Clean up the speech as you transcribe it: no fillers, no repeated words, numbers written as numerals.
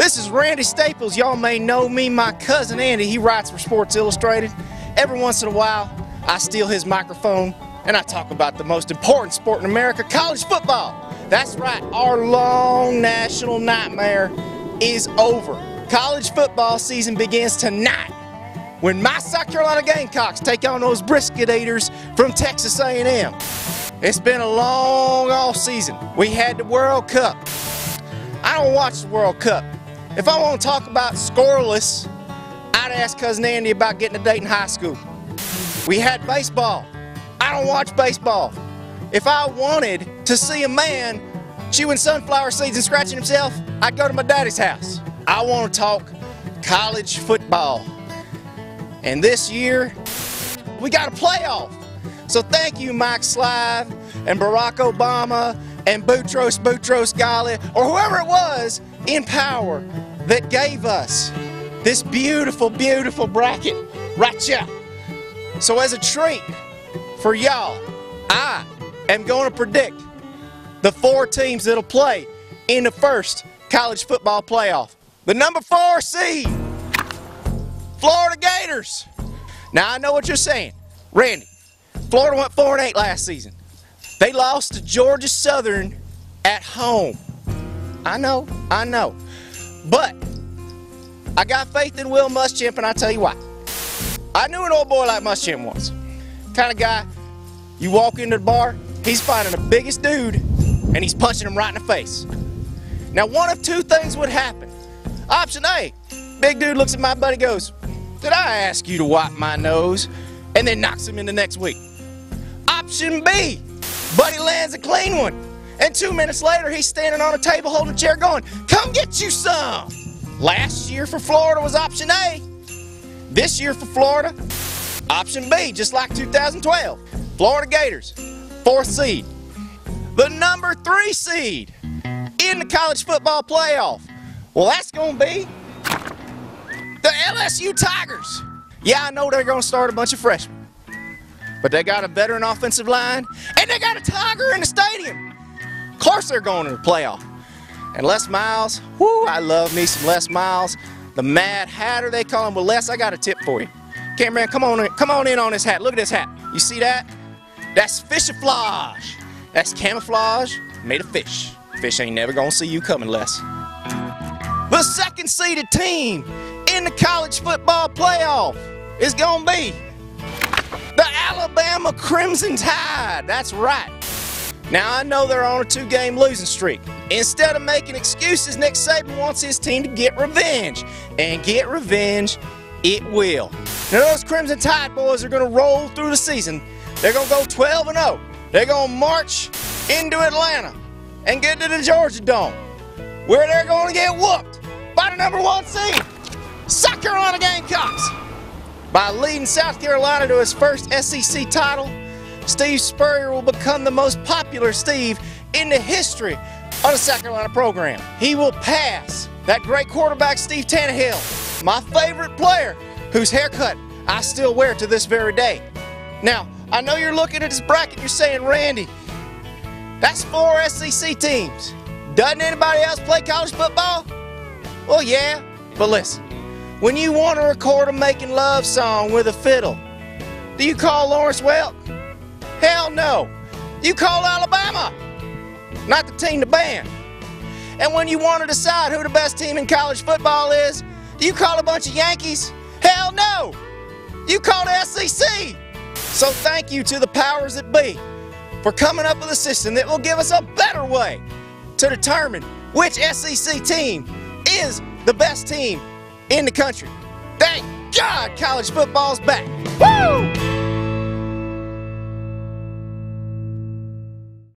This is Randy Staples. Y'all may know me, my cousin Andy. He writes for Sports Illustrated. Every once in a while, I steal his microphone and I talk about the most important sport in America, college football. That's right, our long national nightmare is over. College football season begins tonight when my South Carolina Gamecocks take on those brisket eaters from Texas A&M. It's been a long off season. We had the World Cup. I don't watch the World Cup. If I want to talk about scoreless, I'd ask Cousin Andy about getting a date in high school. We had baseball. I don't watch baseball. If I wanted to see a man chewing sunflower seeds and scratching himself, I'd go to my daddy's house. I want to talk college football. And this year, we got a playoff. So thank you, Mike Slive and Barack Obama and Boutros Ghali, or whoever it was in power that gave us this beautiful, beautiful bracket right here. So as a treat for y'all, I am going to predict the 4 teams that'll play in the first college football playoff. The number 4 seed, Florida Gators. Now I know what you're saying. Randy, Florida went 4-8 last season. They lost to Georgia Southern at home. I know. But I got faith in Will Muschamp, and I'll tell you why. I knew an old boy like Muschamp once. Kind of guy, you walk into the bar, he's finding the biggest dude, and he's punching him right in the face. Now, one of 2 things would happen. Option A, big dude looks at my buddy and goes, "Did I ask you to wipe my nose?" And then knocks him in the next week. Option B, buddy lands a clean one. And 2 minutes later, he's standing on a table holding a chair going, "Come get you some." Last year for Florida was option A. This year for Florida, option B, just like 2012. Florida Gators, 4th seed. The number 3 seed in the college football playoff. Well, that's going to be the LSU Tigers. Yeah, I know they're going to start a bunch of freshmen, but they got a veteran offensive line, and they got a Tiger in the stadium. Of course they're going to the playoff. And Les Miles, whoo, I love me some Les Miles. The Mad Hatter, they call him. Well, Les, I got a tip for you. Cameraman, come on in on this hat. Look at this hat. You see that? That's fishaflage. That's camouflage made of fish. Fish ain't never gonna see you coming, Les. The 2nd seeded team in the college football playoff is gonna be the Alabama Crimson Tide. That's right. Now, I know they're on a 2-game losing streak. Instead of making excuses, Nick Saban wants his team to get revenge. And get revenge it will. Now, those Crimson Tide boys are going to roll through the season. They're going to go 12-0. They're going to march into Atlanta and get to the Georgia Dome, where they're going to get whooped by the number 1 seed, South Carolina Gamecocks. By leading South Carolina to his first SEC title, Steve Spurrier will become the most popular Steve in the history of the South Carolina program. He will pass that great quarterback Steve Tannehill, my favorite player, whose haircut I still wear to this very day. Now, I know you're looking at this bracket, you're saying, "Randy, that's 4 SEC teams. Doesn't anybody else play college football?" Well, yeah, but listen, when you want to record a making love song with a fiddle, do you call Lawrence Welk? Hell no. You call Alabama, not the team to ban. And when you want to decide who the best team in college football is, do you call a bunch of Yankees? Hell no. You call the SEC. So thank you to the powers that be for coming up with a system that will give us a better way to determine which SEC team is the best team in the country. Thank God college football's back. Woo!